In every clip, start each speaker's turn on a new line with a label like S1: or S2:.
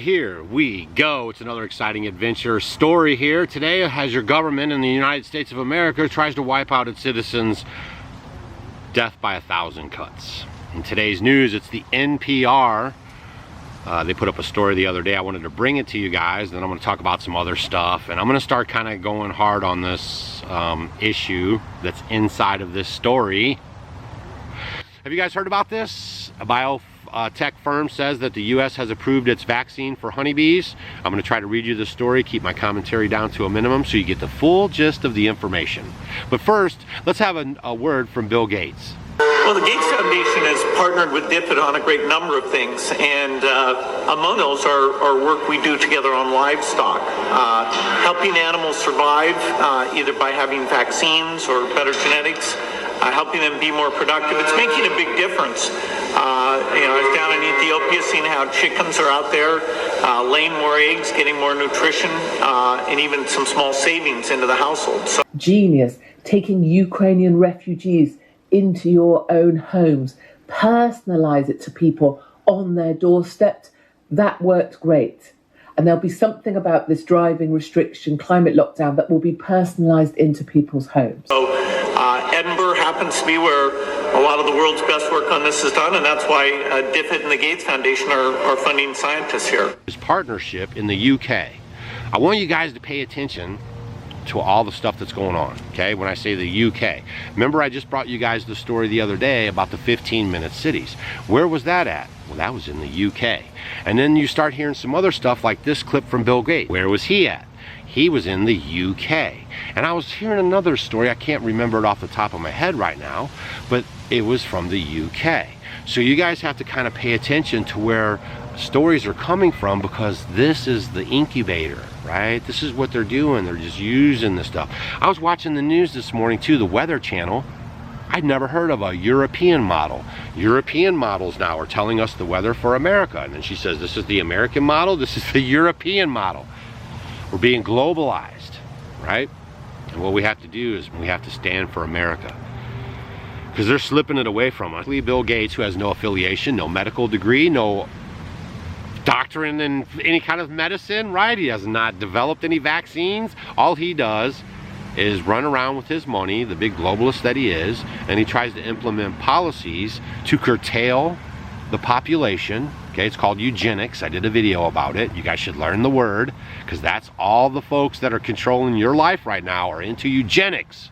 S1: Here we go. It's another exciting adventure story here. Today as your government in the United States of America tries to wipe out its citizens, death by 1,000 cuts. In today's news, it's the NPR. They put up a story the other day. I wanted to bring it to you guys, then I'm going to talk about some other stuff, and I'm going to start kind of going hard on this issue that's inside of this story. Have you guys heard about this? A biotech firm says that the U.S. has approved its vaccine for honeybees. I'm going to try to read you the story, keep my commentary down to a minimum so you get the full gist of the information. But first, let's have a word from Bill Gates.
S2: Well, the Gates Foundation has partnered with DFID on a great number of things, and among those are work we do together on livestock, helping animals survive either by having vaccines or better genetics, helping them be more productive. It's making a big difference. I was down in Ethiopia seeing how chickens are out there laying more eggs, getting more nutrition, and even some small savings into the household. So
S3: genius, taking Ukrainian refugees into your own homes, personalize it to people on their doorstep. That worked great. And there'll be something about this driving restriction, climate lockdown that will be personalized into people's homes.
S2: So Edinburgh happens to be where a lot of the world's best work on this is done, and that's why DFID and the Gates Foundation are funding scientists here.
S1: This partnership in the UK. I want you guys to pay attention to all the stuff that's going on, okay? When I say the UK. Remember I just brought you guys the story the other day about the 15-minute cities. Where was that at? Well, that was in the UK. And then you start hearing some other stuff like this clip from Bill Gates. Where was he at? He was in the UK. And I was hearing another story, I can't remember it off the top of my head right now, but it was from the UK. So you guys have to kind of pay attention to where stories are coming from, because this is the incubator, right? This is what they're doing. They're just using this stuff. I was watching the news this morning too, the Weather Channel. I'd never heard of a European model. European models now are telling us the weather for America. And then she says, this is the American model, this is the European model. We're being globalized, right? And what we have to do is we have to stand for America, because they're slipping it away from us. Bill Gates, who has no affiliation, no medical degree, no doctorate in any kind of medicine, right? He has not developed any vaccines. All he does is run around with his money, the big globalist that he is, and he tries to implement policies to curtail the population. Okay, it's called eugenics. I did a video about it. You guys should learn the word, because that's all the folks that are controlling your life right now are into eugenics.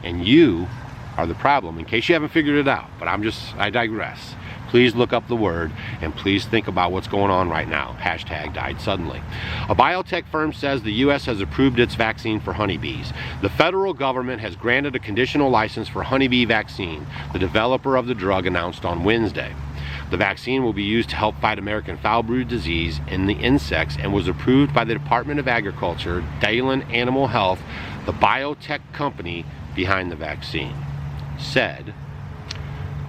S1: And you are the problem, in case you haven't figured it out. But I digress. Please look up the word, and please think about what's going on right now. Hashtag died suddenly. A biotech firm says the U.S. has approved its vaccine for honeybees. The federal government has granted a conditional license for honeybee vaccine, the developer of the drug announced on Wednesday. The vaccine will be used to help fight American foul brood disease in the insects, and was approved by the Department of Agriculture, Dalen Animal Health, the biotech company behind the vaccine, said,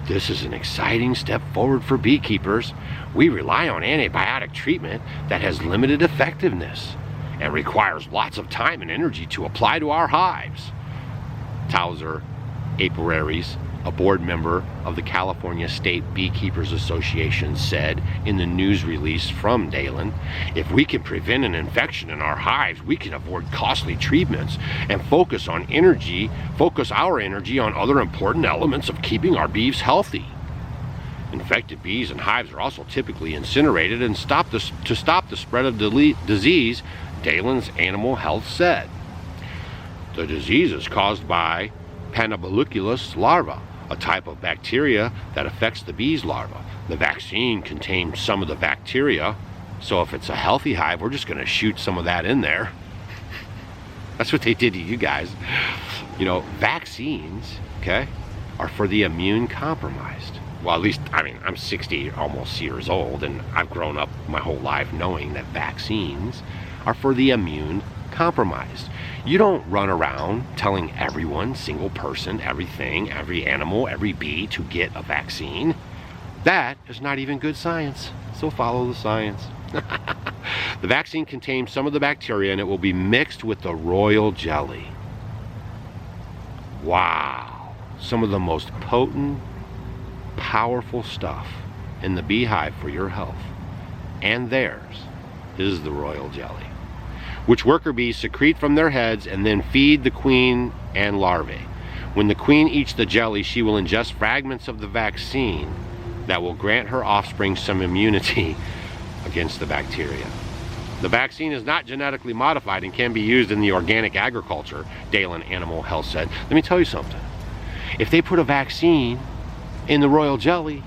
S1: "This is an exciting step forward for beekeepers. We rely on antibiotic treatment that has limited effectiveness and requires lots of time and energy to apply to our hives." Towser Apiaries, a board member of the California State Beekeepers Association, said in the news release from Dalen, "If we can prevent an infection in our hives, we can avoid costly treatments and focus our energy on other important elements of keeping our bees healthy. Infected bees and hives are also typically incinerated to stop the spread of disease," Dalen's Animal Health said. The disease is caused by Panaboloculus larva, a type of bacteria that affects the bee's larva. The vaccine contains some of the bacteria, so if it's a healthy hive, we're just going to shoot some of that in there. That's what they did to you guys. You know, vaccines, okay, are for the immune compromised. Well, at least, I mean, I'm 60 almost years old, and I've grown up my whole life knowing that vaccines are for the immune compromised. You don't run around telling everyone, single person, everything, every animal, every bee to get a vaccine. That is not even good science, so follow the science. The vaccine contains some of the bacteria, and it will be mixed with the royal jelly. Wow, some of the most potent, powerful stuff in the beehive for your health and theirs. is the royal jelly, which worker bees secrete from their heads and then feed the queen and larvae. When the queen eats the jelly, she will ingest fragments of the vaccine that will grant her offspring some immunity against the bacteria. The vaccine is not genetically modified and can be used in the organic agriculture, Dalen Animal Health said. Let me tell you something. If they put a vaccine in the royal jelly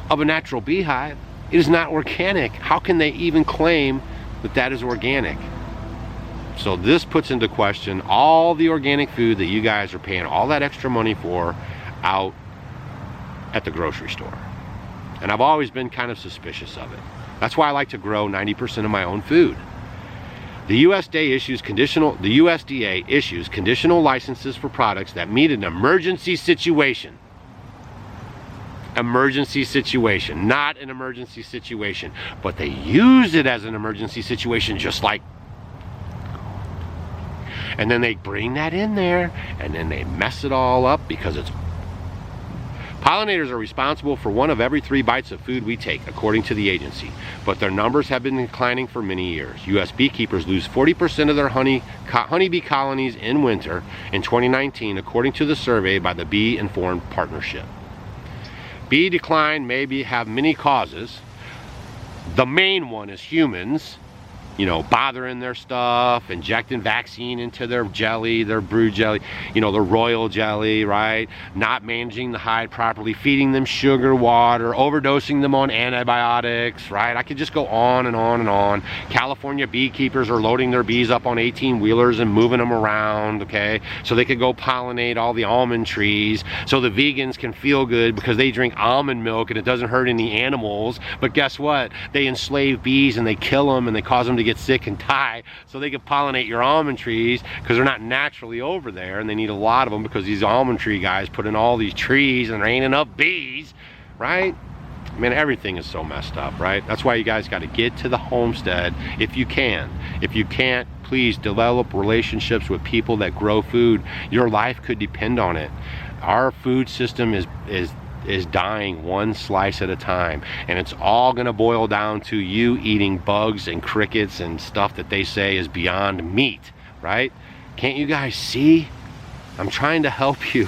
S1: of a natural beehive, it is not organic. How can they even claim that that is organic? So this puts into question all the organic food that you guys are paying all that extra money for out at the grocery store. And I've always been kind of suspicious of it. That's why I like to grow 90% of my own food. The USDA issues conditional licenses for products that meet an emergency situation. Emergency situation, not an emergency situation, but they use it as an emergency situation, just like, and then they bring that in there and then they mess it all up because it's pollinators are responsible for 1 of every 3 bites of food we take, according to the agency, but their numbers have been declining for many years. U.S. beekeepers lose 40% of their honeybee colonies in winter in 2019, according to the survey by the Bee Informed Partnership. Bee decline may have many causes. The main one is humans, you know, bothering their stuff, injecting vaccine into their jelly, their brood jelly, you know, their royal jelly, right? Not managing the hive properly, feeding them sugar water, overdosing them on antibiotics, right? I could just go on and on and on. California beekeepers are loading their bees up on 18-wheelers and moving them around, okay? So they could go pollinate all the almond trees, so the vegans can feel good because they drink almond milk and it doesn't hurt any animals. But guess what? They enslave bees and they kill them and they cause them to get sick and die so they can pollinate your almond trees because they're not naturally over there, and they need a lot of them because these almond tree guys put in all these trees and there ain't enough bees, right? I mean, everything is so messed up, right? That's why you guys got to get to the homestead if you can. If you can't, please develop relationships with people that grow food. Your life could depend on it. Our food system is dying 1 slice at a time, and it's all going to boil down to you eating bugs and crickets and stuff that they say is beyond meat, right? Can't you guys see? I'm trying to help you.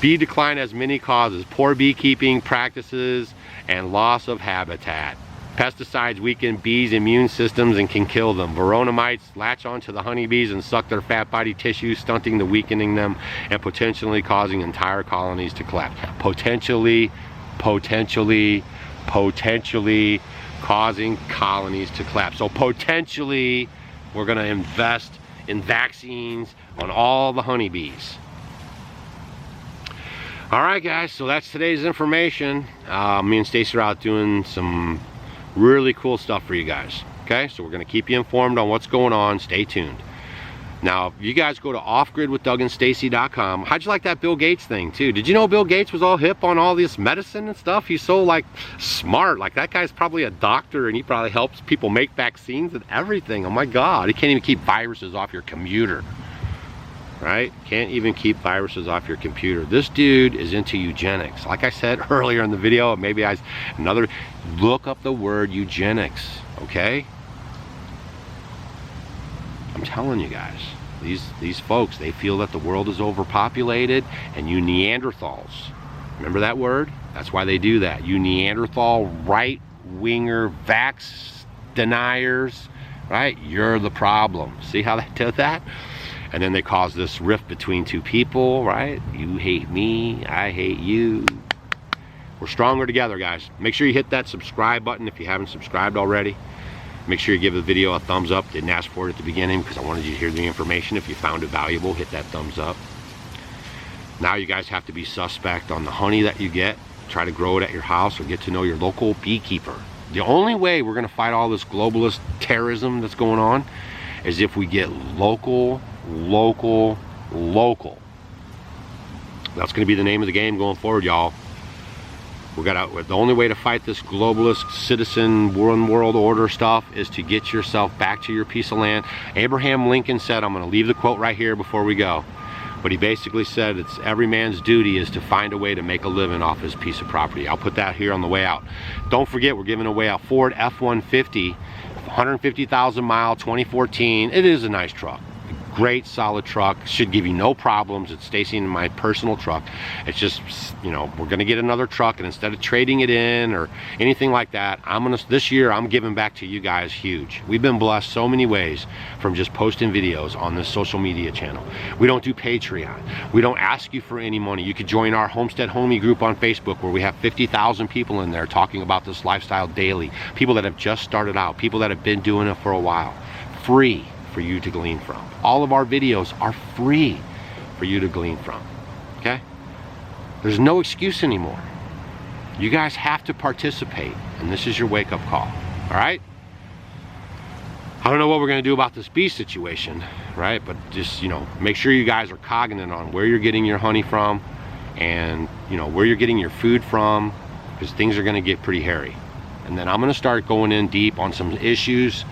S1: Bee decline has many causes: poor beekeeping practices and loss of habitat. Pesticides weaken bees' immune systems and can kill them. Varroa mites latch onto the honeybees and suck their fat body tissue, stunting the weakening them and potentially causing entire colonies to collapse. Potentially causing colonies to collapse. So potentially we're going to invest in vaccines on all the honeybees. All right, guys, so that's today's information. Me and Stacy are out doing some really cool stuff for you guys. Okay, so we're going to keep you informed on what's going on. Stay tuned. Now, if you guys go to offgridwithdougandstacy.com, how'd you like that Bill Gates thing too? Did you know Bill Gates was all hip on all this medicine and stuff? He's so like smart. Like, that guy's probably a doctor and he probably helps people make vaccines and everything. Oh my God, he can't even keep viruses off your computer. Right? Can't even keep viruses off your computer. This dude is into eugenics. Like I said earlier in the video, maybe look up the word eugenics, okay? I'm telling you guys, these folks, they feel that the world is overpopulated, and you Neanderthals, remember that word? That's why they do that. You Neanderthal right-winger vax deniers, right? You're the problem. See how they did that? And then they cause this rift between 2 people, right? You hate me, I hate you. We're stronger together, guys. Make sure you hit that subscribe button if you haven't subscribed already. Make sure you give the video a thumbs up. Didn't ask for it at the beginning because I wanted you to hear the information. If you found it valuable, hit that thumbs up. Now you guys have to be suspect on the honey that you get. Try to grow it at your house or get to know your local beekeeper. The only way we're going to fight all this globalist terrorism that's going on is if we get local. That's going to be the name of the game going forward, y'all. The only way to fight this globalist citizen one world order stuff is to get yourself back to your piece of land. Abraham Lincoln said, I'm going to leave the quote right here before we go, but he basically said it's every man's duty is to find a way to make a living off his piece of property. I'll put that here on the way out. Don't forget, we're giving away a Ford F-150 150,000 mile 2014. It is a nice truck. Great solid truck, should give you no problems. It's Stacy and my personal truck. It's just, you know, we're gonna get another truck, and instead of trading it in or anything like that, this year I'm giving back to you guys huge. We've been blessed so many ways from just posting videos on this social media channel. We don't do Patreon. We don't ask you for any money. You could join our Homestead Homie group on Facebook, where we have 50,000 people in there talking about this lifestyle daily. People that have just started out, people that have been doing it for a while. Free for you to glean from. All of our videos are free for you to glean from, okay? There's no excuse anymore. You guys have to participate, and this is your wake-up call, all right? I don't know what we're gonna do about this bee situation, right? But just, you know, make sure you guys are cognizant on where you're getting your honey from, and, you know, where you're getting your food from, because things are gonna get pretty hairy. And then I'm gonna start going in deep on some issues,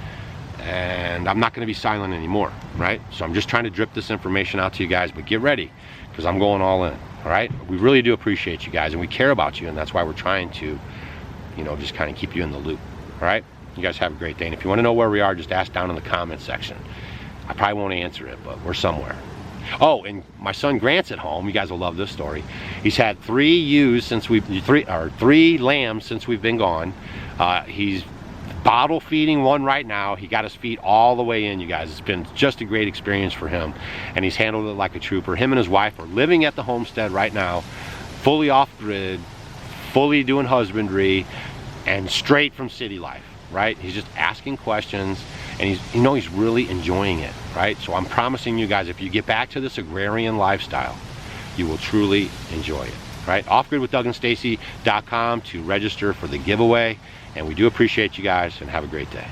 S1: and I'm not going to be silent anymore, right? So I'm just trying to drip this information out to you guys, but get ready, because I'm going all in, all right? We really do appreciate you guys, and we care about you, and that's why we're trying to, you know, just kind of keep you in the loop, all right? You guys have a great day, and if you want to know where we are, just ask down in the comment section. I probably won't answer it, but we're somewhere. Oh, and my son Grant's at home. You guys will love this story. He's had three lambs since we've been gone. He's bottle feeding one right now. He got his feet all the way in, you guys. It's been just a great experience for him, and he's handled it like a trooper. Him and his wife are living at the homestead right now, fully off grid, fully doing husbandry, and straight from city life, right? He's just asking questions, and he's really enjoying it, right? So I'm promising you guys, if you get back to this agrarian lifestyle, you will truly enjoy it, right? offgridwithdougandstacy.com to register for the giveaway. And we do appreciate you guys, and have a great day.